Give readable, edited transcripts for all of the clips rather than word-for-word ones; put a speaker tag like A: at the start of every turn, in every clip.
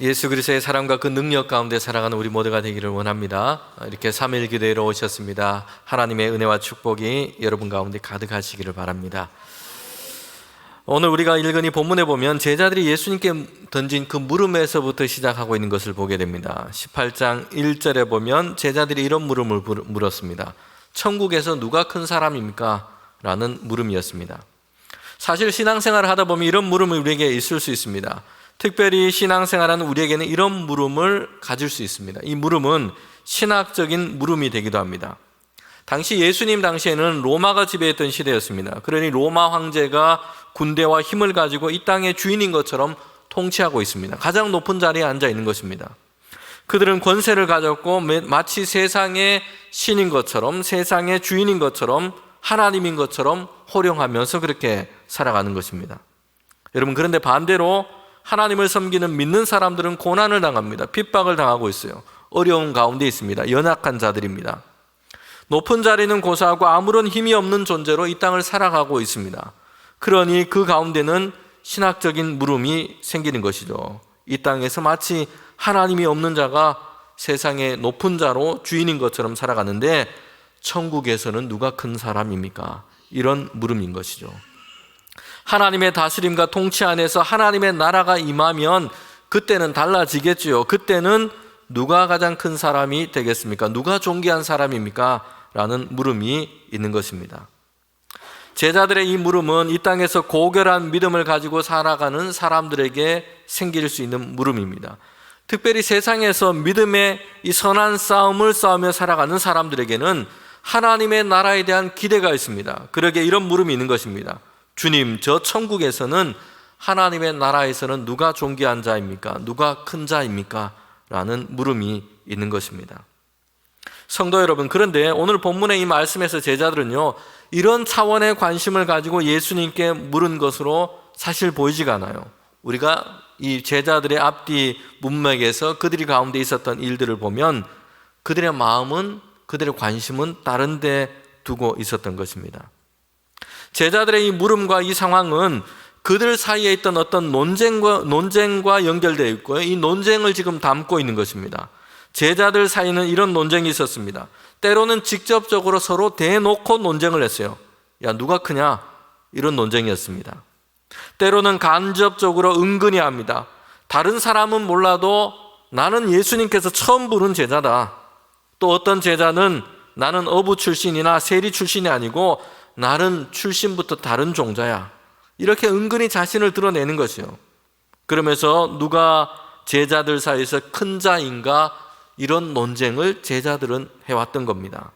A: 예수 그리스도의 사랑과 그 능력 가운데 살아가는 우리 모두가 되기를 원합니다. 이렇게 3일 기도회로 오셨습니다. 하나님의 은혜와 축복이 여러분 가운데 가득하시기를 바랍니다. 오늘 우리가 읽은 이 본문에 보면 제자들이 예수님께 던진 그 물음에서부터 시작하고 있는 것을 보게 됩니다. 18장 1절에 보면 제자들이 이런 물음을 물었습니다. 천국에서 누가 큰 사람입니까? 라는 물음이었습니다. 사실 신앙생활을 하다 보면 이런 물음이 우리에게 있을 수 있습니다. 특별히 신앙생활하는 우리에게는 이런 물음을 가질 수 있습니다. 이 물음은 신학적인 물음이 되기도 합니다. 당시 예수님 당시에는 로마가 지배했던 시대였습니다. 그러니 로마 황제가 군대와 힘을 가지고 이 땅의 주인인 것처럼 통치하고 있습니다. 가장 높은 자리에 앉아 있는 것입니다. 그들은 권세를 가졌고 마치 세상의 신인 것처럼, 세상의 주인인 것처럼, 하나님인 것처럼 호령하면서 그렇게 살아가는 것입니다. 여러분, 그런데 반대로 하나님을 섬기는 믿는 사람들은 고난을 당합니다. 핍박을 당하고 있어요. 어려운 가운데 있습니다. 연약한 자들입니다. 높은 자리는 고사하고 아무런 힘이 없는 존재로 이 땅을 살아가고 있습니다. 그러니 그 가운데는 신학적인 물음이 생기는 것이죠. 이 땅에서 마치 하나님이 없는 자가 세상의 높은 자로 주인인 것처럼 살아가는데 천국에서는 누가 큰 사람입니까? 이런 물음인 것이죠. 하나님의 다스림과 통치 안에서 하나님의 나라가 임하면 그때는 달라지겠지요. 그때는 누가 가장 큰 사람이 되겠습니까? 누가 존귀한 사람입니까? 라는 물음이 있는 것입니다. 제자들의 이 물음은 이 땅에서 고결한 믿음을 가지고 살아가는 사람들에게 생길 수 있는 물음입니다. 특별히 세상에서 믿음의 이 선한 싸움을 싸우며 살아가는 사람들에게는 하나님의 나라에 대한 기대가 있습니다. 그러기에 이런 물음이 있는 것입니다. 주님, 저 천국에서는 하나님의 나라에서는 누가 존귀한 자입니까? 누가 큰 자입니까? 라는 물음이 있는 것입니다. 성도 여러분, 그런데 오늘 본문의 이 말씀에서 제자들은요, 이런 차원의 관심을 가지고 예수님께 물은 것으로 사실 보이지가 않아요. 우리가 이 제자들의 앞뒤 문맥에서 그들이 가운데 있었던 일들을 보면 그들의 마음은, 그들의 관심은 다른 데 두고 있었던 것입니다. 제자들의 이 물음과 이 상황은 그들 사이에 있던 어떤 논쟁과 연결되어 있고요. 이 논쟁을 지금 담고 있는 것입니다. 제자들 사이는 이런 논쟁이 있었습니다. 때로는 직접적으로 서로 대놓고 논쟁을 했어요. 야, 누가 크냐? 이런 논쟁이었습니다. 때로는 간접적으로 은근히 합니다. 다른 사람은 몰라도 나는 예수님께서 처음 부른 제자다. 또 어떤 제자는 나는 어부 출신이나 세리 출신이 아니고 나는 출신부터 다른 종자야. 이렇게 은근히 자신을 드러내는 것이요. 그러면서 누가 제자들 사이에서 큰 자인가 이런 논쟁을 제자들은 해왔던 겁니다.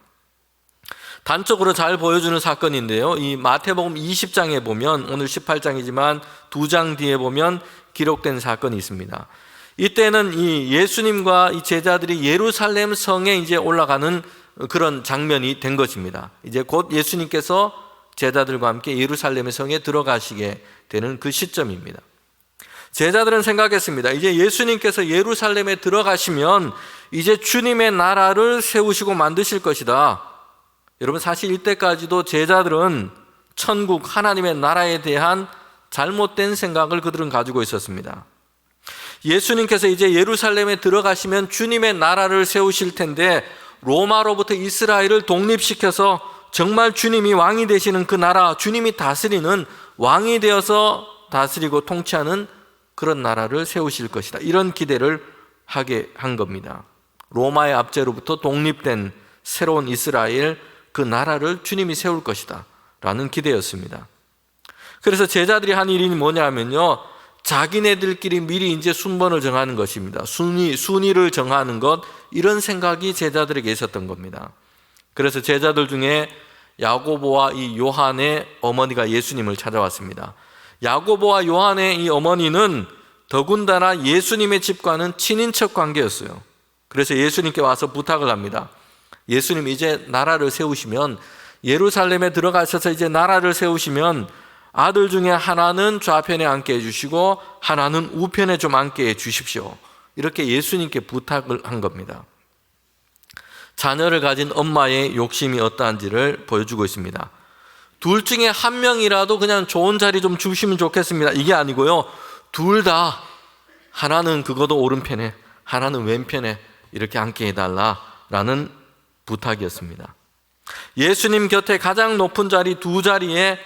A: 단적으로 잘 보여주는 사건인데요. 이 마태복음 20장에 보면 오늘 18장이지만 2장 뒤에 보면 기록된 사건이 있습니다. 이때는 이 예수님과 이 제자들이 예루살렘 성에 이제 올라가는 그런 장면이 된 것입니다. 이제 곧 예수님께서 제자들과 함께 예루살렘의 성에 들어가시게 되는 그 시점입니다. 제자들은 생각했습니다. 이제 예수님께서 예루살렘에 들어가시면 이제 주님의 나라를 세우시고 만드실 것이다. 여러분, 사실 이때까지도 제자들은 천국 하나님의 나라에 대한 잘못된 생각을 그들은 가지고 있었습니다. 예수님께서 이제 예루살렘에 들어가시면 주님의 나라를 세우실 텐데 로마로부터 이스라엘을 독립시켜서 정말 주님이 왕이 되시는 그 나라, 주님이 다스리는 왕이 되어서 다스리고 통치하는 그런 나라를 세우실 것이다. 이런 기대를 하게 한 겁니다. 로마의 압제로부터 독립된 새로운 이스라엘, 그 나라를 주님이 세울 것이다 라는 기대였습니다. 그래서 제자들이 한 일이 뭐냐면요, 자기네들끼리 미리 이제 순번을 정하는 것입니다. 순위를 정하는 것, 이런 생각이 제자들에게 있었던 겁니다. 그래서 제자들 중에 야고보와 이 요한의 어머니가 예수님을 찾아왔습니다. 야고보와 요한의 이 어머니는 더군다나 예수님의 집과는 친인척 관계였어요. 그래서 예수님께 와서 부탁을 합니다. 예수님, 이제 나라를 세우시면, 예루살렘에 들어가셔서 이제 나라를 세우시면 아들 중에 하나는 좌편에 앉게 해주시고 하나는 우편에 좀 앉게 해주십시오. 이렇게 예수님께 부탁을 한 겁니다. 자녀를 가진 엄마의 욕심이 어떠한지를 보여주고 있습니다. 둘 중에 한 명이라도 그냥 좋은 자리 좀 주시면 좋겠습니다. 이게 아니고요, 둘 다 하나는 그것도 오른편에, 하나는 왼편에 이렇게 앉게 해달라라는 부탁이었습니다. 예수님 곁에 가장 높은 자리 두 자리에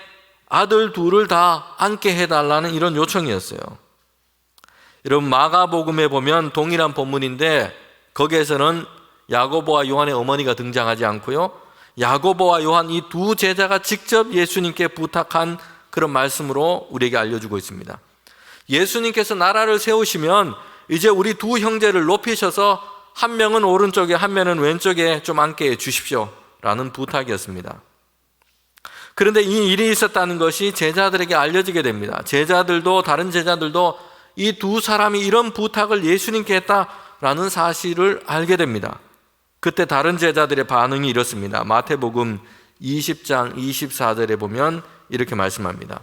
A: 아들 둘을 다 앉게 해달라는 이런 요청이었어요. 여러분, 마가복음에 보면 동일한 본문인데 거기에서는 야고보와 요한의 어머니가 등장하지 않고요, 야고보와 요한 이 두 제자가 직접 예수님께 부탁한 그런 말씀으로 우리에게 알려주고 있습니다. 예수님께서 나라를 세우시면 이제 우리 두 형제를 높이셔서 한 명은 오른쪽에 한 명은 왼쪽에 좀 앉게 해 주십시오 라는 부탁이었습니다. 그런데 이 일이 있었다는 것이 제자들에게 알려지게 됩니다. 제자들도, 다른 제자들도 이 두 사람이 이런 부탁을 예수님께 했다라는 사실을 알게 됩니다. 그때 다른 제자들의 반응이 이렇습니다. 마태복음 20장 24절에 보면 이렇게 말씀합니다.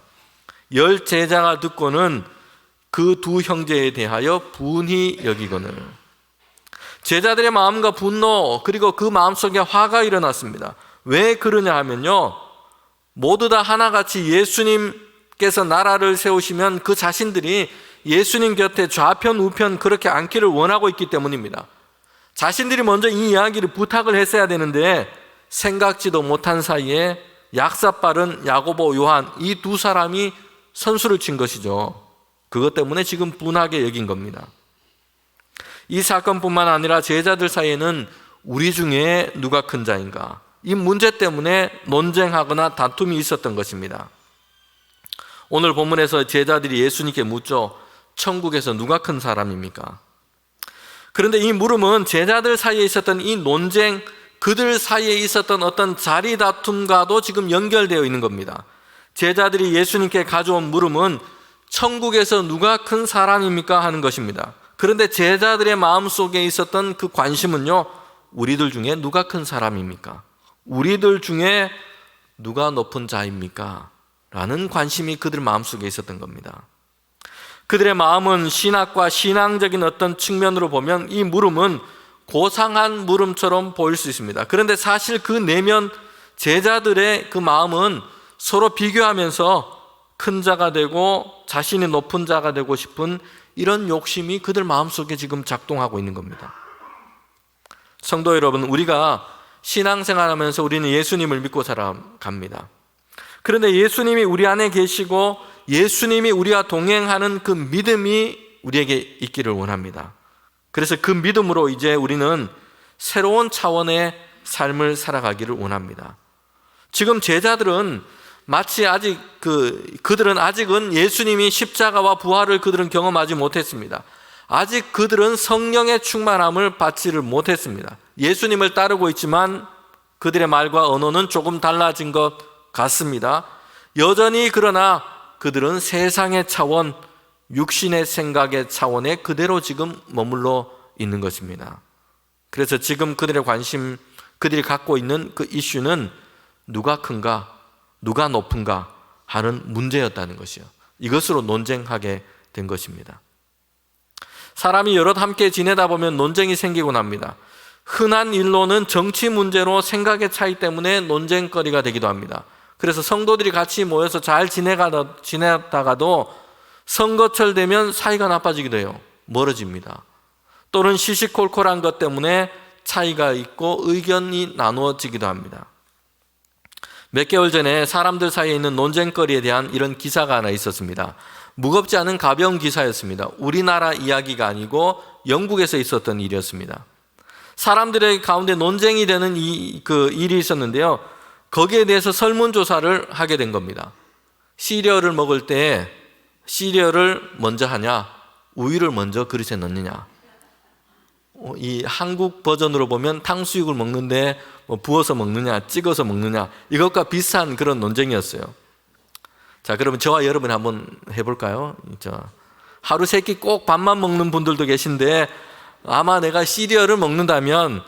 A: 10 제자가 듣고는 그 두 형제에 대하여 분히 여기거늘. 제자들의 마음과 분노, 그리고 그 마음속에 화가 일어났습니다. 왜 그러냐 하면요, 모두 다 하나같이 예수님께서 나라를 세우시면 그 자신들이 예수님 곁에 좌편 우편 그렇게 앉기를 원하고 있기 때문입니다. 자신들이 먼저 이 이야기를 부탁을 했어야 되는데 생각지도 못한 사이에 약사빠른 야고보, 요한 이 두 사람이 선수를 친 것이죠. 그것 때문에 지금 분하게 여긴 겁니다. 이 사건뿐만 아니라 제자들 사이에는 우리 중에 누가 큰 자인가, 이 문제 때문에 논쟁하거나 다툼이 있었던 것입니다. 오늘 본문에서 제자들이 예수님께 묻죠. 천국에서 누가 큰 사람입니까? 그런데 이 물음은 제자들 사이에 있었던 이 논쟁, 그들 사이에 있었던 어떤 자리 다툼과도 지금 연결되어 있는 겁니다. 제자들이 예수님께 가져온 물음은 천국에서 누가 큰 사람입니까? 하는 것입니다. 그런데 제자들의 마음속에 있었던 그 관심은요, 우리들 중에 누가 큰 사람입니까? 우리들 중에 누가 높은 자입니까? 라는 관심이 그들 마음속에 있었던 겁니다. 그들의 마음은 신학과 신앙적인 어떤 측면으로 보면 이 물음은 고상한 물음처럼 보일 수 있습니다. 그런데 사실 그 내면 제자들의 그 마음은 서로 비교하면서 큰 자가 되고 자신이 높은 자가 되고 싶은 이런 욕심이 그들 마음속에 지금 작동하고 있는 겁니다. 성도 여러분, 우리가 신앙생활하면서 우리는 예수님을 믿고 살아갑니다. 그런데 예수님이 우리 안에 계시고 예수님이 우리와 동행하는 그 믿음이 우리에게 있기를 원합니다. 그래서 그 믿음으로 이제 우리는 새로운 차원의 삶을 살아가기를 원합니다. 지금 제자들은 마치 그들은 아직은 예수님이 십자가와 부활을 그들은 경험하지 못했습니다. 아직 그들은 성령의 충만함을 받지를 못했습니다. 예수님을 따르고 있지만 그들의 말과 언어는 조금 달라진 것 같습니다. 여전히 그러나 그들은 세상의 차원, 육신의 생각의 차원에 그대로 지금 머물러 있는 것입니다. 그래서 지금 그들의 관심, 그들이 갖고 있는 그 이슈는 누가 큰가, 누가 높은가 하는 문제였다는 것이요. 이것으로 논쟁하게 된 것입니다. 사람이 여럿 함께 지내다 보면 논쟁이 생기곤 합니다. 흔한 일로는 정치 문제로 생각의 차이 때문에 논쟁거리가 되기도 합니다. 그래서 성도들이 같이 모여서 잘 지내다가도 선거철 되면 사이가 나빠지기도 해요. 멀어집니다. 또는 시시콜콜한 것 때문에 차이가 있고 의견이 나누어지기도 합니다. 몇 개월 전에 사람들 사이에 있는 논쟁거리에 대한 이런 기사가 하나 있었습니다. 무겁지 않은 가벼운 기사였습니다. 우리나라 이야기가 아니고 영국에서 있었던 일이었습니다. 사람들의 가운데 논쟁이 되는 일이 있었는데요. 거기에 대해서 설문조사를 하게 된 겁니다. 시리얼을 먹을 때 시리얼을 먼저 하냐, 우유를 먼저 그릇에 넣느냐. 이 한국 버전으로 보면 탕수육을 먹는데 부어서 먹느냐, 찍어서 먹느냐, 이것과 비슷한 그런 논쟁이었어요. 자, 그러면 저와 여러분 한번 해볼까요? 하루 세 끼 꼭 밥만 먹는 분들도 계신데 아마 내가 시리얼을 먹는다면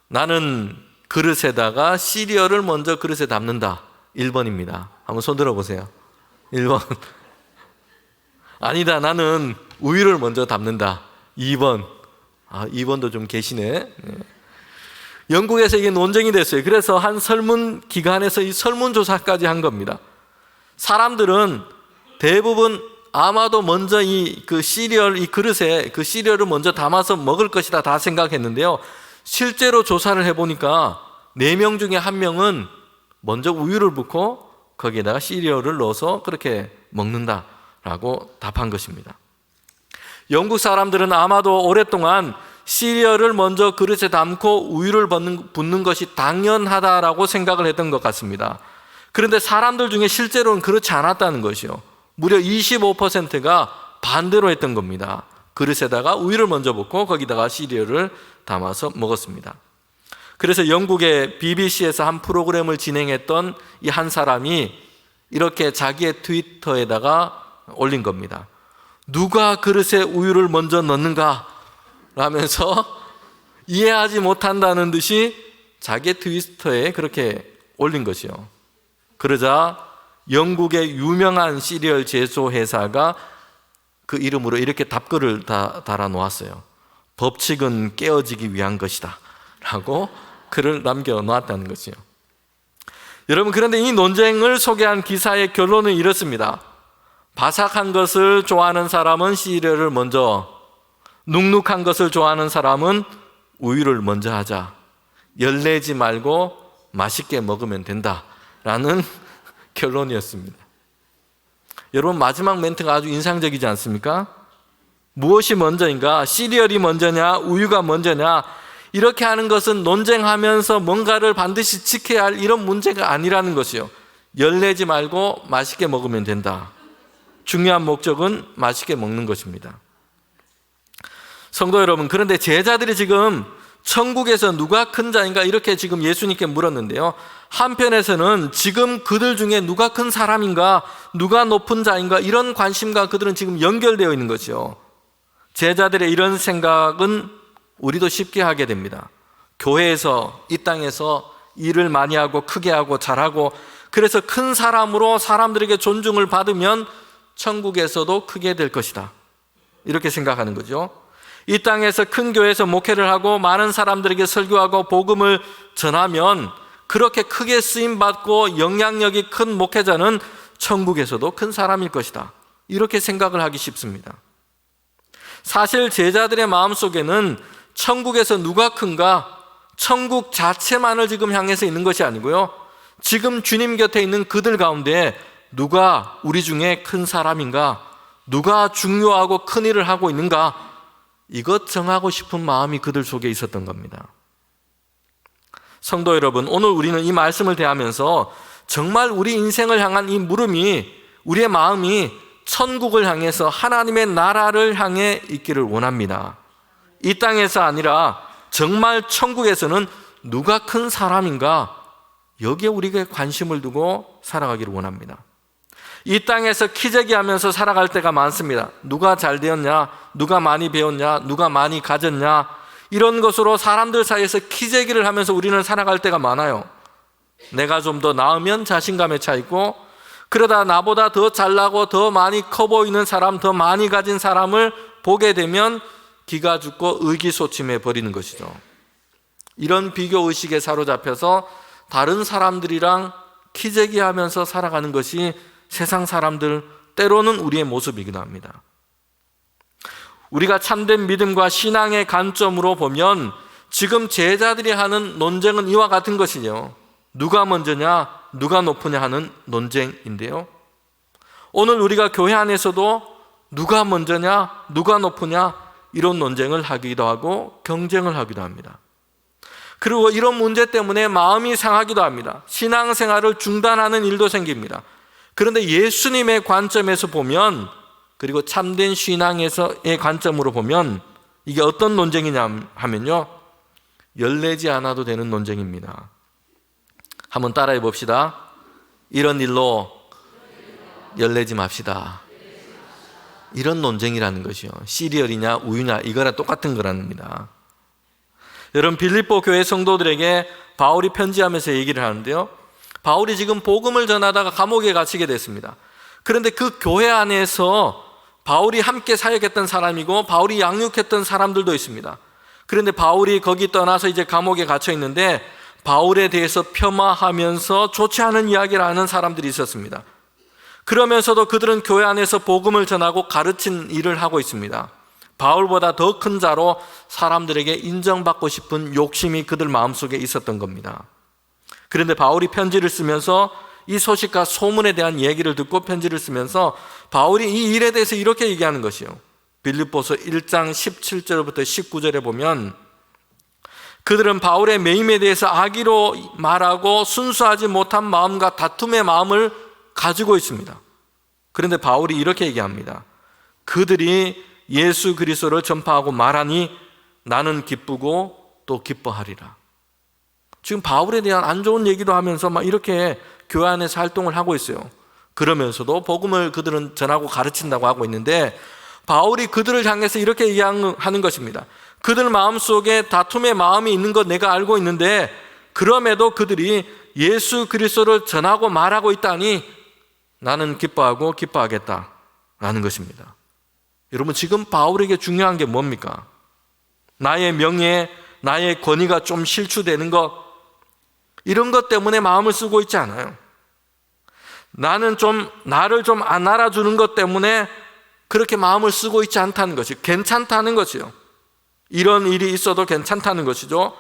A: 나는 그릇에다가 시리얼을 먼저 그릇에 담는다. 1번입니다. 한번 손 들어보세요. 1번. 아니다, 나는 우유를 먼저 담는다. 2번. 2번도 좀 계시네. 영국에서 이게 논쟁이 됐어요. 그래서 한 설문기관에서 이 설문조사까지 한 겁니다. 사람들은 대부분 아마도 먼저 이 그릇에 그 시리얼을 먼저 담아서 먹을 것이다 다 생각했는데요. 실제로 조사를 해보니까 4명 중에 1명은 먼저 우유를 붓고 거기에다가 시리얼을 넣어서 그렇게 먹는다라고 답한 것입니다. 영국 사람들은 아마도 오랫동안 시리얼을 먼저 그릇에 담고 우유를 붓는 것이 당연하다라고 생각을 했던 것 같습니다. 그런데 사람들 중에 실제로는 그렇지 않았다는 것이요. 무려 25%가 반대로 했던 겁니다. 그릇에다가 우유를 먼저 붓고 거기다가 시리얼을 담아서 먹었습니다. 그래서 영국의 BBC에서 한 프로그램을 진행했던 이 한 사람이 이렇게 자기의 트위터에다가 올린 겁니다. 누가 그릇에 우유를 먼저 넣는가? 라면서 이해하지 못한다는 듯이 자기의 트위터에 그렇게 올린 것이요. 그러자 영국의 유명한 시리얼 제조 회사가 그 이름으로 이렇게 답글을 달아 놓았어요. 법칙은 깨어지기 위한 것이다 라고 글을 남겨 놓았다는 것이요. 여러분, 그런데 이 논쟁을 소개한 기사의 결론은 이렇습니다. 바삭한 것을 좋아하는 사람은 시리얼을 먼저, 눅눅한 것을 좋아하는 사람은 우유를 먼저 하자. 열내지 말고 맛있게 먹으면 된다라는 결론이었습니다. 여러분, 마지막 멘트가 아주 인상적이지 않습니까? 무엇이 먼저인가? 시리얼이 먼저냐? 우유가 먼저냐? 이렇게 하는 것은 논쟁하면서 뭔가를 반드시 지켜야 할 이런 문제가 아니라는 것이요. 열내지 말고 맛있게 먹으면 된다. 중요한 목적은 맛있게 먹는 것입니다. 성도 여러분, 그런데 제자들이 지금 천국에서 누가 큰 자인가 이렇게 지금 예수님께 물었는데요. 한편에서는 지금 그들 중에 누가 큰 사람인가, 누가 높은 자인가 이런 관심과 그들은 지금 연결되어 있는 거죠. 제자들의 이런 생각은 우리도 쉽게 하게 됩니다. 교회에서, 이 땅에서 일을 많이 하고 크게 하고 잘하고 그래서 큰 사람으로 사람들에게 존중을 받으면 천국에서도 크게 될 것이다. 이렇게 생각하는 거죠. 이 땅에서 큰 교회에서 목회를 하고 많은 사람들에게 설교하고 복음을 전하면 그렇게 크게 쓰임받고 영향력이 큰 목회자는 천국에서도 큰 사람일 것이다. 이렇게 생각을 하기 쉽습니다. 사실 제자들의 마음속에는 천국에서 누가 큰가, 천국 자체만을 지금 향해서 있는 것이 아니고요. 지금 주님 곁에 있는 그들 가운데 누가 우리 중에 큰 사람인가, 누가 중요하고 큰 일을 하고 있는가, 이것 정하고 싶은 마음이 그들 속에 있었던 겁니다. 성도 여러분, 오늘 우리는 이 말씀을 대하면서 정말 우리 인생을 향한 이 물음이, 우리의 마음이 천국을 향해서 하나님의 나라를 향해 있기를 원합니다. 이 땅에서 아니라 정말 천국에서는 누가 큰 사람인가, 여기에 우리가 관심을 두고 살아가기를 원합니다. 이 땅에서 키재기 하면서 살아갈 때가 많습니다. 누가 잘 되었냐, 누가 많이 배웠냐, 누가 많이 가졌냐, 이런 것으로 사람들 사이에서 키재기를 하면서 우리는 살아갈 때가 많아요. 내가 좀 더 나으면 자신감에 차 있고, 그러다 나보다 더 잘나고 더 많이 커 보이는 사람, 더 많이 가진 사람을 보게 되면 기가 죽고 의기소침해 버리는 것이죠. 이런 비교의식에 사로잡혀서 다른 사람들이랑 키재기하면서 살아가는 것이 세상 사람들, 때로는 우리의 모습이기도 합니다. 우리가 참된 믿음과 신앙의 관점으로 보면 지금 제자들이 하는 논쟁은 이와 같은 것이죠. 누가 먼저냐, 누가 높으냐 하는 논쟁인데요. 오늘 우리가 교회 안에서도 누가 먼저냐, 누가 높으냐 이런 논쟁을 하기도 하고 경쟁을 하기도 합니다. 그리고 이런 문제 때문에 마음이 상하기도 합니다. 신앙생활을 중단하는 일도 생깁니다. 그런데 예수님의 관점에서 보면, 그리고 참된 신앙에서의 관점으로 보면 이게 어떤 논쟁이냐 하면요, 열내지 않아도 되는 논쟁입니다. 한번 따라해 봅시다. 이런 일로 열내지 맙시다. 이런 논쟁이라는 것이요. 시리얼이냐 우유냐 이거랑 똑같은 거랍니다. 여러분, 빌립보 교회 성도들에게 바울이 편지하면서 얘기를 하는데요. 바울이 지금 복음을 전하다가 감옥에 갇히게 됐습니다. 그런데 그 교회 안에서 바울이 함께 사역했던 사람이고 바울이 양육했던 사람들도 있습니다. 그런데 바울이 거기 떠나서 이제 감옥에 갇혀 있는데 바울에 대해서 폄하하면서 좋지 않은 이야기를 하는 사람들이 있었습니다. 그러면서도 그들은 교회 안에서 복음을 전하고 가르친 일을 하고 있습니다. 바울보다 더 큰 자로 사람들에게 인정받고 싶은 욕심이 그들 마음속에 있었던 겁니다. 그런데 바울이 편지를 쓰면서 이 소식과 소문에 대한 얘기를 듣고 편지를 쓰면서 바울이 이 일에 대해서 이렇게 얘기하는 것이요. 빌립보서 1장 17절부터 19절에 보면 그들은 바울의 매임에 대해서 악의로 말하고 순수하지 못한 마음과 다툼의 마음을 가지고 있습니다. 그런데 바울이 이렇게 얘기합니다. 그들이 예수 그리스도를 전파하고 말하니 나는 기쁘고 또 기뻐하리라. 지금 바울에 대한 안 좋은 얘기도 하면서 막 이렇게 교회 안에서 활동을 하고 있어요. 그러면서도 복음을 그들은 전하고 가르친다고 하고 있는데 바울이 그들을 향해서 이렇게 얘기하는 것입니다. 그들 마음속에 다툼의 마음이 있는 것 내가 알고 있는데 그럼에도 그들이 예수 그리스도를 전하고 말하고 있다니 나는 기뻐하고 기뻐하겠다라는 것입니다. 여러분, 지금 바울에게 중요한 게 뭡니까? 나의 명예, 나의 권위가 좀 실추되는 것, 이런 것 때문에 마음을 쓰고 있지 않아요. 나를 좀 안 알아주는 것 때문에 그렇게 마음을 쓰고 있지 않다는 것이, 괜찮다는 것이요. 이런 일이 있어도 괜찮다는 것이죠.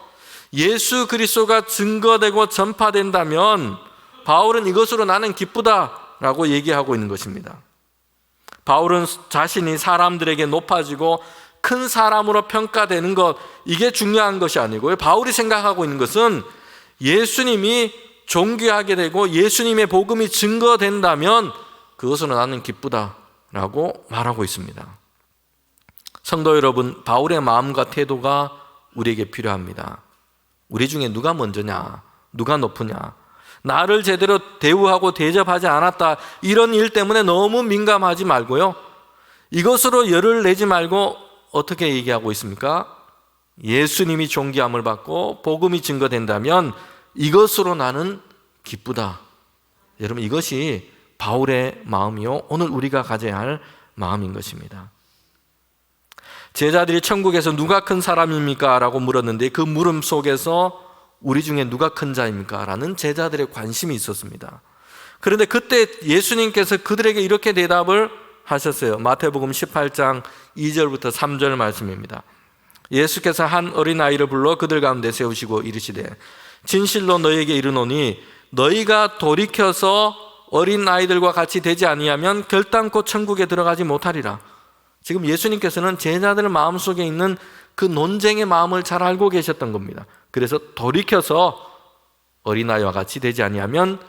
A: 예수 그리스도가 증거되고 전파된다면 바울은 이것으로 나는 기쁘다라고 얘기하고 있는 것입니다. 바울은 자신이 사람들에게 높아지고 큰 사람으로 평가되는 것, 이게 중요한 것이 아니고요. 바울이 생각하고 있는 것은 예수님이 존귀하게 되고 예수님의 복음이 증거된다면 그것으로 나는 기쁘다라고 말하고 있습니다. 성도 여러분, 바울의 마음과 태도가 우리에게 필요합니다. 우리 중에 누가 먼저냐, 누가 높으냐, 나를 제대로 대우하고 대접하지 않았다, 이런 일 때문에 너무 민감하지 말고요. 이것으로 열을 내지 말고 어떻게 얘기하고 있습니까? 예수님이 존귀함을 받고 복음이 증거된다면 이것으로 나는 기쁘다. 여러분, 이것이 바울의 마음이요, 오늘 우리가 가져야 할 마음인 것입니다. 제자들이 천국에서 누가 큰 사람입니까? 라고 물었는데 그 물음 속에서 우리 중에 누가 큰 자입니까? 라는 제자들의 관심이 있었습니다. 그런데 그때 예수님께서 그들에게 이렇게 대답을 하셨어요. 마태복음 18장 2절부터 3절 말씀입니다. 예수께서 한 어린아이를 불러 그들 가운데 세우시고 이르시되 진실로 너희에게 이르노니 너희가 돌이켜서 어린아이들과 같이 되지 아니하면 결단코 천국에 들어가지 못하리라. 지금 예수님께서는 제자들 마음속에 있는 그 논쟁의 마음을 잘 알고 계셨던 겁니다. 그래서 돌이켜서 어린아이와 같이 되지 아니하면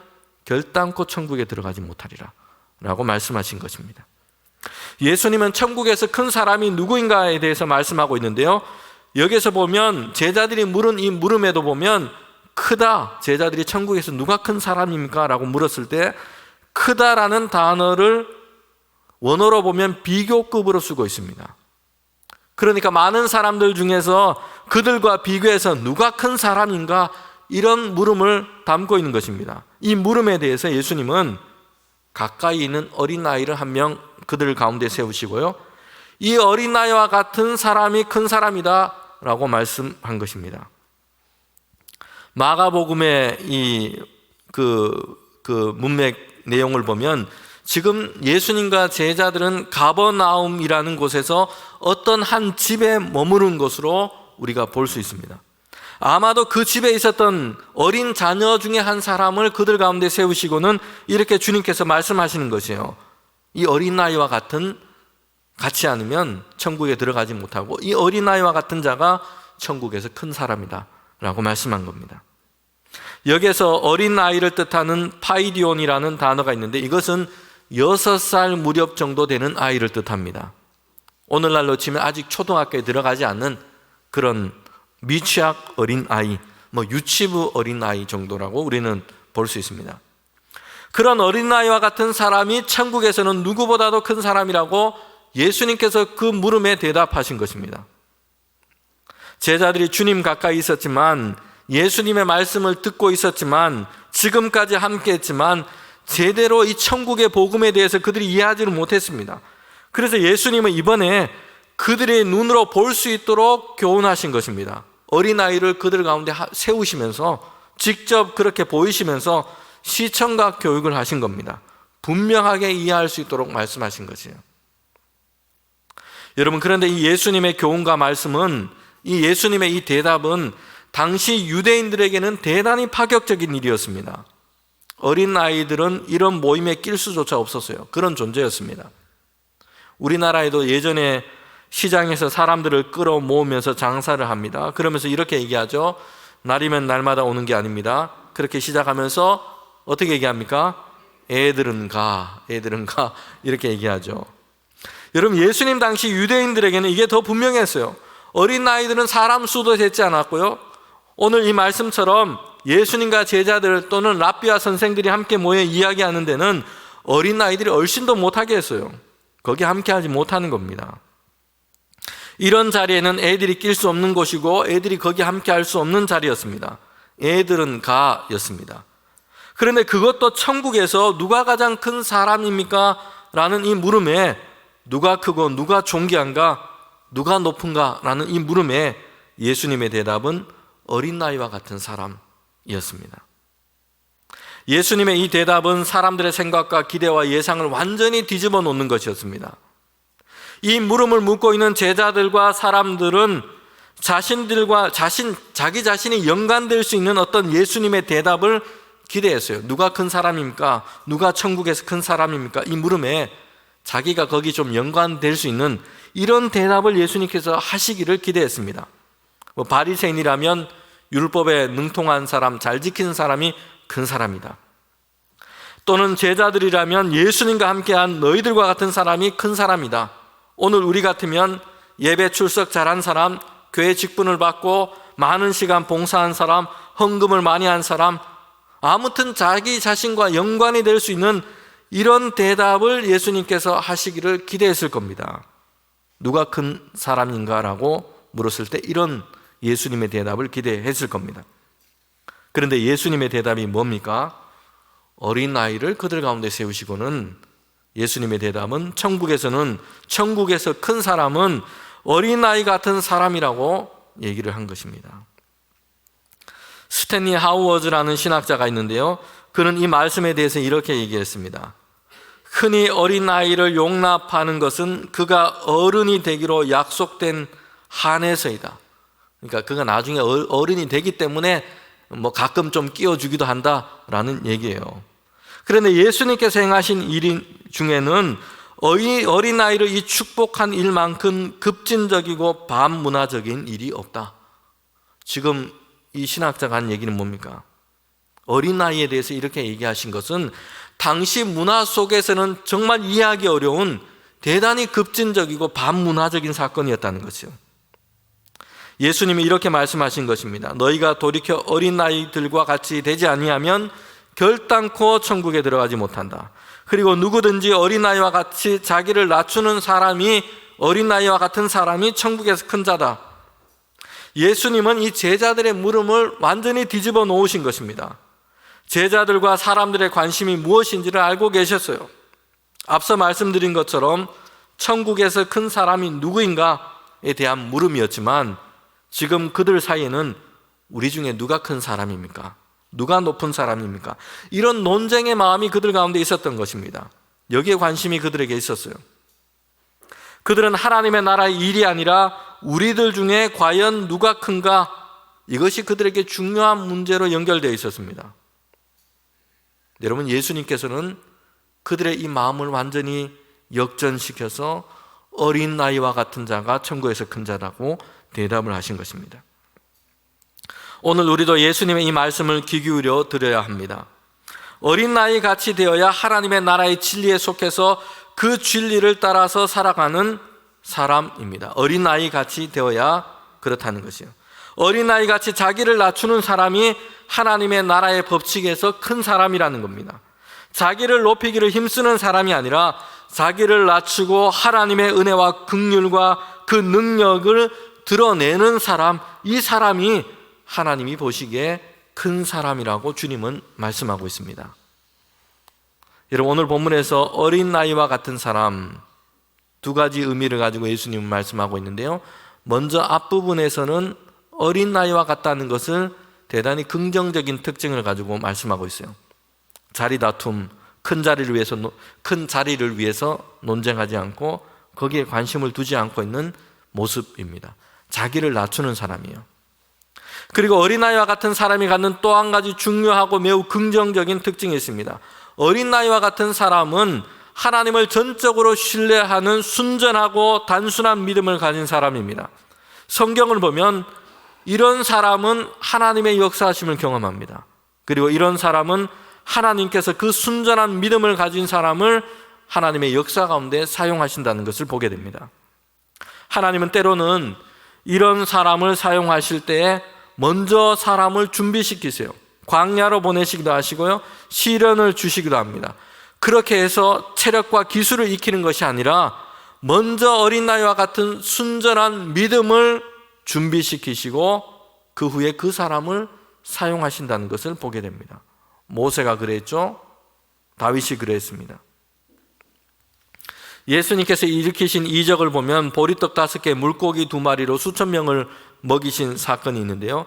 A: 결단코 천국에 들어가지 못하리라 라고 말씀하신 것입니다. 예수님은 천국에서 큰 사람이 누구인가에 대해서 말씀하고 있는데요, 여기서 보면 제자들이 물은 이 물음에도 보면 크다, 제자들이 천국에서 누가 큰 사람입니까? 라고 물었을 때 크다라는 단어를 원어로 보면 비교급으로 쓰고 있습니다. 그러니까 많은 사람들 중에서 그들과 비교해서 누가 큰 사람인가, 이런 물음을 담고 있는 것입니다. 이 물음에 대해서 예수님은 가까이 있는 어린아이를 한 명 그들 가운데 세우시고요, 이 어린아이와 같은 사람이 큰 사람이다 라고 말씀한 것입니다. 마가복음의 이 문맥 내용을 보면 지금 예수님과 제자들은 가버나움이라는 곳에서 어떤 한 집에 머무른 것으로 우리가 볼 수 있습니다. 아마도 그 집에 있었던 어린 자녀 중에 한 사람을 그들 가운데 세우시고는 이렇게 주님께서 말씀하시는 것이에요. 이 어린아이와 같이 않으면 천국에 들어가지 못하고 이 어린아이와 같은 자가 천국에서 큰 사람이다 라고 말씀한 겁니다. 여기에서 어린아이를 뜻하는 파이디온이라는 단어가 있는데 이것은 6살 무렵 정도 되는 아이를 뜻합니다. 오늘날로 치면 아직 초등학교에 들어가지 않는 그런 미취학 어린아이, 유치부 어린아이 정도라고 우리는 볼 수 있습니다. 그런 어린아이와 같은 사람이 천국에서는 누구보다도 큰 사람이라고 예수님께서 그 물음에 대답하신 것입니다. 제자들이 주님 가까이 있었지만, 예수님의 말씀을 듣고 있었지만, 지금까지 함께 했지만 제대로 이 천국의 복음에 대해서 그들이 이해하지를 못했습니다. 그래서 예수님은 이번에 그들의 눈으로 볼 수 있도록 교훈하신 것입니다. 어린아이를 그들 가운데 세우시면서 직접 그렇게 보이시면서 시청각 교육을 하신 겁니다. 분명하게 이해할 수 있도록 말씀하신 것이에요. 여러분, 그런데 이 예수님의 교훈과 말씀은, 이 예수님의 이 대답은 당시 유대인들에게는 대단히 파격적인 일이었습니다. 어린 아이들은 이런 모임에 낄 수조차 없었어요. 그런 존재였습니다. 우리나라에도 예전에 시장에서 사람들을 끌어 모으면서 장사를 합니다. 그러면서 이렇게 얘기하죠. 날이면 날마다 오는 게 아닙니다. 그렇게 시작하면서 어떻게 얘기합니까? 애들은 가, 애들은 가, 이렇게 얘기하죠. 여러분, 예수님 당시 유대인들에게는 이게 더 분명했어요. 어린 아이들은 사람 수도 되지 않았고요, 오늘 이 말씀처럼 예수님과 제자들 또는 랍비와 선생들이 함께 모여 이야기하는 데는 어린 아이들이 얼씬도 못하게 했어요. 거기 함께 하지 못하는 겁니다. 이런 자리에는 애들이 낄 수 없는 곳이고 애들이 거기 함께 할 수 없는 자리였습니다. 애들은 가 였습니다. 그런데 그것도 천국에서 누가 가장 큰 사람입니까? 라는 이 물음에, 누가 크고 누가 존귀한가, 누가 높은가? 라는 이 물음에 예수님의 대답은 어린 아이와 같은 사람이었습니다. 예수님의 이 대답은 사람들의 생각과 기대와 예상을 완전히 뒤집어 놓는 것이었습니다. 이 물음을 묻고 있는 제자들과 사람들은 자기 자신이 연관될 수 있는 어떤 예수님의 대답을 기대했어요. 누가 큰 사람입니까? 누가 천국에서 큰 사람입니까? 이 물음에 자기가 거기 좀 연관될 수 있는 이런 대답을 예수님께서 하시기를 기대했습니다. 바리새인이라면 율법에 능통한 사람, 잘 지키는 사람이 큰 사람이다. 또는 제자들이라면 예수님과 함께한 너희들과 같은 사람이 큰 사람이다. 오늘 우리 같으면 예배 출석 잘한 사람, 교회 직분을 받고 많은 시간 봉사한 사람, 헌금을 많이 한 사람, 아무튼 자기 자신과 연관이 될 수 있는 이런 대답을 예수님께서 하시기를 기대했을 겁니다. 누가 큰 사람인가라고 물었을 때 이런 예수님의 대답을 기대했을 겁니다. 그런데 예수님의 대답이 뭡니까? 어린 아이를 그들 가운데 세우시고는, 예수님의 대답은 천국에서 큰 사람은 어린아이 같은 사람이라고 얘기를 한 것입니다. 스탠리 하우어즈라는 신학자가 있는데요, 그는 이 말씀에 대해서 이렇게 얘기했습니다. 흔히 어린아이를 용납하는 것은 그가 어른이 되기로 약속된 한에서이다. 그러니까 그가 나중에 어른이 되기 때문에 가끔 좀 끼워주기도 한다라는 얘기예요. 그런데 예수님께서 행하신 일 중에는 어린아이를 이 축복한 일만큼 급진적이고 반문화적인 일이 없다. 지금 이 신학자가 한 얘기는 뭡니까? 어린아이에 대해서 이렇게 얘기하신 것은 당시 문화 속에서는 정말 이해하기 어려운 대단히 급진적이고 반문화적인 사건이었다는 것이요. 예수님이 이렇게 말씀하신 것입니다. 너희가 돌이켜 어린아이들과 같이 되지 아니하면 결단코 천국에 들어가지 못한다. 그리고 누구든지 어린아이와 같이 자기를 낮추는 사람이, 어린아이와 같은 사람이 천국에서 큰 자다. 예수님은 이 제자들의 물음을 완전히 뒤집어 놓으신 것입니다. 제자들과 사람들의 관심이 무엇인지를 알고 계셨어요. 앞서 말씀드린 것처럼 천국에서 큰 사람이 누구인가에 대한 물음이었지만, 지금 그들 사이에는 우리 중에 누가 큰 사람입니까? 누가 높은 사람입니까? 이런 논쟁의 마음이 그들 가운데 있었던 것입니다. 여기에 관심이 그들에게 있었어요. 그들은 하나님의 나라의 일이 아니라 우리들 중에 과연 누가 큰가, 이것이 그들에게 중요한 문제로 연결되어 있었습니다. 여러분, 예수님께서는 그들의 이 마음을 완전히 역전시켜서 어린 아이와 같은 자가 천국에서 큰 자라고 대답을 하신 것입니다. 오늘 우리도 예수님의 이 말씀을 귀 기울여 들어야 합니다. 어린 아이 같이 되어야 하나님의 나라의 진리에 속해서 그 진리를 따라서 살아가는 사람입니다. 어린 아이 같이 되어야 그렇다는 것이요. 어린 아이 같이 자기를 낮추는 사람이 하나님의 나라의 법칙에서 큰 사람이라는 겁니다. 자기를 높이기를 힘쓰는 사람이 아니라 자기를 낮추고 하나님의 은혜와 긍휼과 그 능력을 드러내는 사람, 이 사람이 하나님이 보시기에 큰 사람이라고 주님은 말씀하고 있습니다. 여러분, 오늘 본문에서 어린 아이와 같은 사람, 두 가지 의미를 가지고 예수님은 말씀하고 있는데요, 먼저 앞부분에서는 어린 아이와 같다는 것을 대단히 긍정적인 특징을 가지고 말씀하고 있어요. 자리 다툼, 큰 자리를 위해서 논쟁하지 않고 거기에 관심을 두지 않고 있는 모습입니다. 자기를 낮추는 사람이에요. 그리고 어린아이와 같은 사람이 갖는 또 한 가지 중요하고 매우 긍정적인 특징이 있습니다. 어린아이와 같은 사람은 하나님을 전적으로 신뢰하는 순전하고 단순한 믿음을 가진 사람입니다. 성경을 보면 이런 사람은 하나님의 역사하심을 경험합니다. 그리고 이런 사람은 하나님께서 그 순전한 믿음을 가진 사람을 하나님의 역사 가운데 사용하신다는 것을 보게 됩니다. 하나님은 때로는 이런 사람을 사용하실 때에 먼저 사람을 준비시키세요. 광야로 보내시기도 하시고요, 시련을 주시기도 합니다. 그렇게 해서 체력과 기술을 익히는 것이 아니라 먼저 어린아이와 같은 순전한 믿음을 준비시키시고 그 후에 그 사람을 사용하신다는 것을 보게 됩니다. 모세가 그랬죠. 다윗이 그랬습니다. 예수님께서 일으키신 이적을 보면 보리떡 5개, 물고기 2마리로 수천 명을 먹이신 사건이 있는데요.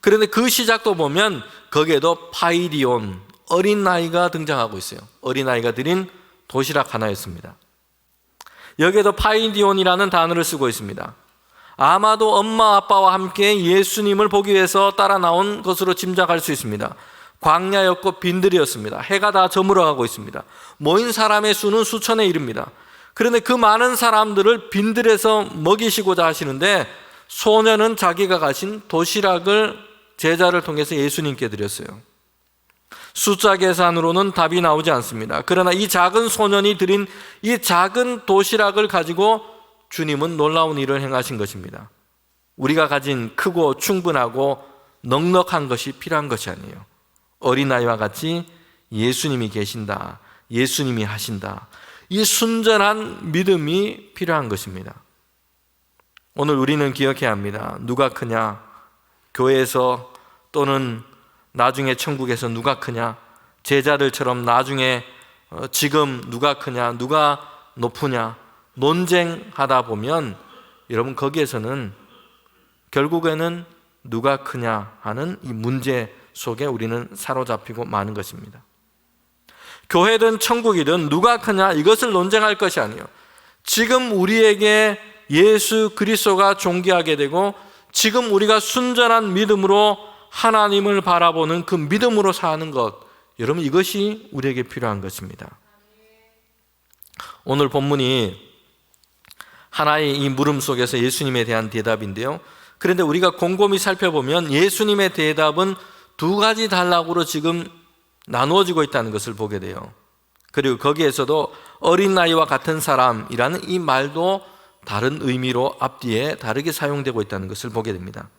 A: 그런데 그 시작도 보면 거기에도 파이디온, 어린아이가 등장하고 있어요. 어린아이가 드린 도시락 하나였습니다. 여기에도 파이디온이라는 단어를 쓰고 있습니다. 아마도 엄마 아빠와 함께 예수님을 보기 위해서 따라 나온 것으로 짐작할 수 있습니다. 광야였고 빈들이었습니다. 해가 다 저물어가고 있습니다. 모인 사람의 수는 수천에 이릅니다. 그런데 그 많은 사람들을 빈들에서 먹이시고자 하시는데 소년은 자기가 가신 도시락을 제자를 통해서 예수님께 드렸어요. 숫자 계산으로는 답이 나오지 않습니다. 그러나 이 작은 소년이 드린 이 작은 도시락을 가지고 주님은 놀라운 일을 행하신 것입니다. 우리가 가진 크고 충분하고 넉넉한 것이 필요한 것이 아니에요. 어린아이와 같이 예수님이 계신다, 예수님이 하신다, 이 순전한 믿음이 필요한 것입니다. 오늘 우리는 기억해야 합니다. 누가 크냐? 교회에서 또는 나중에 천국에서 누가 크냐? 제자들처럼 나중에 지금 누가 크냐? 누가 높으냐? 논쟁하다 보면 여러분 거기에서는 결국에는 누가 크냐 하는 이 문제 속에 우리는 사로잡히고 마는 것입니다. 교회든 천국이든 누가 크냐 이것을 논쟁할 것이 아니에요. 지금 우리에게 예수 그리스도가 존귀하게 되고 지금 우리가 순전한 믿음으로 하나님을 바라보는 그 믿음으로 사는 것, 여러분 이것이 우리에게 필요한 것입니다. 오늘 본문이 하나의 이 물음 속에서 예수님에 대한 대답인데요. 그런데 우리가 곰곰이 살펴보면 예수님의 대답은 2가지 단락으로 지금 나누어지고 있다는 것을 보게 돼요. 그리고 거기에서도 어린아이와 같은 사람이라는 이 말도 다른 의미로 앞뒤에 다르게 사용되고 있다는 것을 보게 됩니다.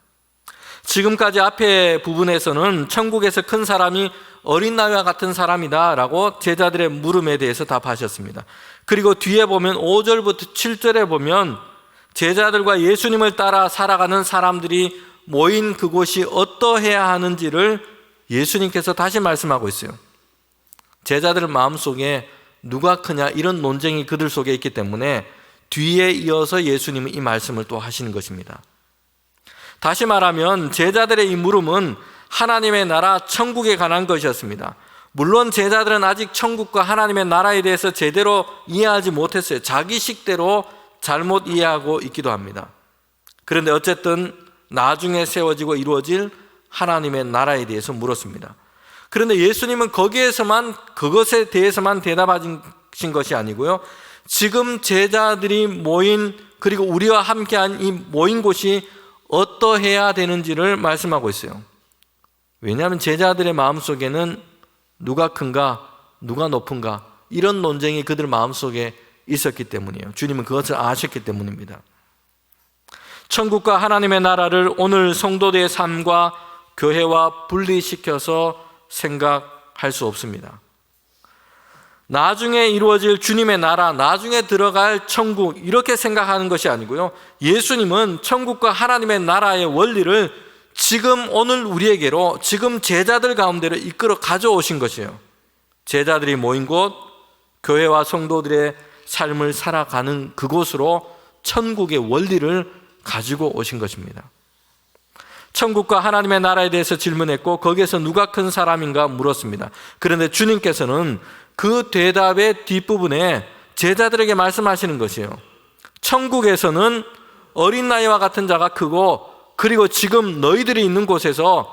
A: 지금까지 앞에 부분에서는 천국에서 큰 사람이 어린아이와 같은 사람이다 라고 제자들의 물음에 대해서 답하셨습니다. 그리고 뒤에 보면 5절부터 7절에 보면 제자들과 예수님을 따라 살아가는 사람들이 모인 그곳이 어떠해야 하는지를 예수님께서 다시 말씀하고 있어요. 제자들 마음속에 누가 크냐 이런 논쟁이 그들 속에 있기 때문에 뒤에 이어서 예수님은 이 말씀을 또 하시는 것입니다. 다시 말하면 제자들의 이 물음은 하나님의 나라 천국에 관한 것이었습니다. 물론 제자들은 아직 천국과 하나님의 나라에 대해서 제대로 이해하지 못했어요. 자기 식대로 잘못 이해하고 있기도 합니다. 그런데 어쨌든 나중에 세워지고 이루어질 하나님의 나라에 대해서 물었습니다. 그런데 예수님은 그것에 대해서만 대답하신 것이 아니고요, 지금 제자들이 모인 그리고 우리와 함께한 이 모인 곳이 어떠해야 되는지를 말씀하고 있어요. 왜냐하면 제자들의 마음속에는 누가 큰가 누가 높은가 이런 논쟁이 그들 마음속에 있었기 때문이에요. 주님은 그것을 아셨기 때문입니다. 천국과 하나님의 나라를 오늘 성도들의 삶과 교회와 분리시켜서 생각할 수 없습니다. 나중에 이루어질 주님의 나라, 나중에 들어갈 천국 이렇게 생각하는 것이 아니고요, 예수님은 천국과 하나님의 나라의 원리를 지금 오늘 우리에게로 지금 제자들 가운데로 이끌어 가져오신 것이에요. 제자들이 모인 곳, 교회와 성도들의 삶을 살아가는 그곳으로 천국의 원리를 가지고 오신 것입니다. 천국과 하나님의 나라에 대해서 질문했고 거기에서 누가 큰 사람인가 물었습니다. 그런데 주님께서는 그 대답의 뒷부분에 제자들에게 말씀하시는 것이에요. 천국에서는 어린 나이와 같은 자가 크고, 그리고 지금 너희들이 있는 곳에서,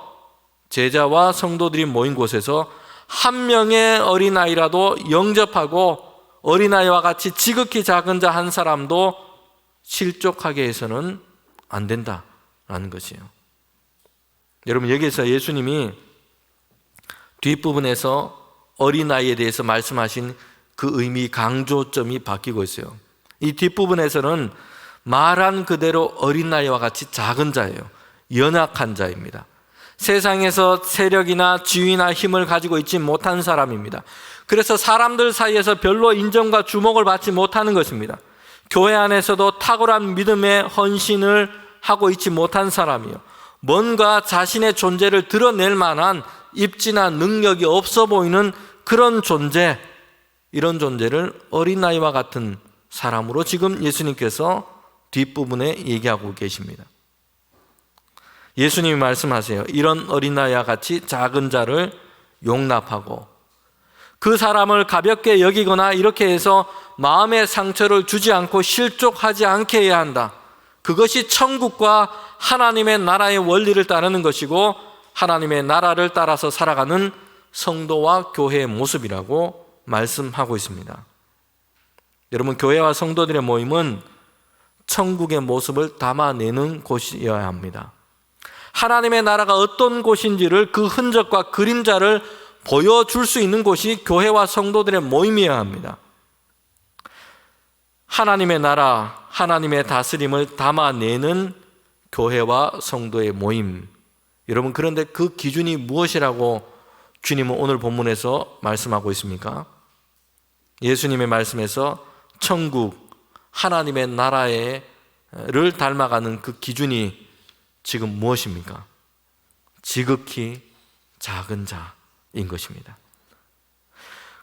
A: 제자와 성도들이 모인 곳에서 한 명의 어린아이라도 영접하고 어린아이와 같이 지극히 작은 자 한 사람도 실족하게 해서는 안 된다라는 것이에요. 여러분, 여기에서 예수님이 뒷부분에서 어린아이에 대해서 말씀하신 그 의미, 강조점이 바뀌고 있어요. 이 뒷부분에서는 말한 그대로 어린아이와 같이 작은 자예요. 연약한 자입니다. 세상에서 세력이나 지위나 힘을 가지고 있지 못한 사람입니다. 그래서 사람들 사이에서 별로 인정과 주목을 받지 못하는 것입니다. 교회 안에서도 탁월한 믿음의 헌신을 하고 있지 못한 사람이요, 뭔가 자신의 존재를 드러낼 만한 입지나 능력이 없어 보이는 그런 존재, 이런 존재를 어린아이와 같은 사람으로 지금 예수님께서 뒷부분에 얘기하고 계십니다. 예수님이 말씀하세요. 이런 어린아이와 같이 작은 자를 용납하고 그 사람을 가볍게 여기거나 이렇게 해서 마음의 상처를 주지 않고 실족하지 않게 해야 한다. 그것이 천국과 하나님의 나라의 원리를 따르는 것이고 하나님의 나라를 따라서 살아가는 성도와 교회의 모습이라고 말씀하고 있습니다. 여러분, 교회와 성도들의 모임은 천국의 모습을 담아내는 곳이어야 합니다. 하나님의 나라가 어떤 곳인지를, 그 흔적과 그림자를 보여줄 수 있는 곳이 교회와 성도들의 모임이어야 합니다. 하나님의 나라, 하나님의 다스림을 담아내는 교회와 성도의 모임. 여러분, 그런데 그 기준이 무엇이라고 주님은 오늘 본문에서 말씀하고 있습니까? 예수님의 말씀에서 천국, 하나님의 나라를 닮아가는 그 기준이 지금 무엇입니까? 지극히 작은 자인 것입니다.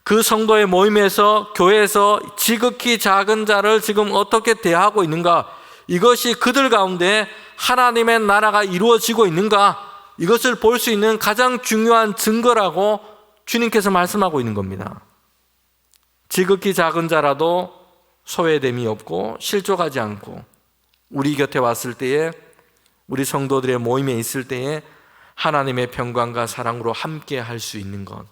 A: 그 성도의 모임에서, 교회에서 지극히 작은 자를 지금 어떻게 대하고 있는가? 이것이 그들 가운데 하나님의 나라가 이루어지고 있는가? 이것을 볼 수 있는 가장 중요한 증거라고 주님께서 말씀하고 있는 겁니다. 지극히 작은 자라도 소외됨이 없고 실족하지 않고 우리 곁에 왔을 때에, 우리 성도들의 모임에 있을 때에 하나님의 평강과 사랑으로 함께 할 수 있는 것,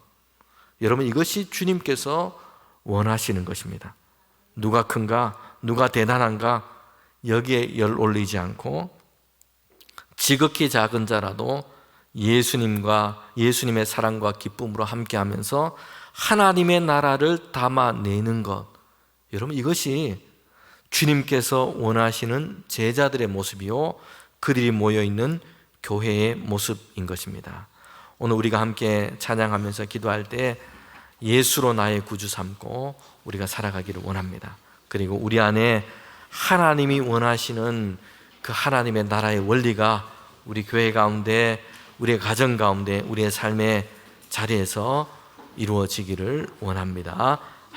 A: 여러분, 이것이 주님께서 원하시는 것입니다. 누가 큰가, 누가 대단한가, 여기에 열 올리지 않고 지극히 작은 자라도 예수님의 사랑과 기쁨으로 함께하면서 하나님의 나라를 담아내는 것, 여러분, 이것이 주님께서 원하시는 제자들의 모습이요, 그들이 모여있는 교회의 모습인 것입니다. 오늘 우리가 함께 찬양하면서 기도할 때 예수로 나의 구주 삼고 우리가 살아가기를 원합니다. 그리고 우리 안에 하나님이 원하시는 그 하나님의 나라의 원리가 우리 교회 가운데, 우리의 가정 가운데, 우리의 삶의 자리에서 이루어지기를 원합니다.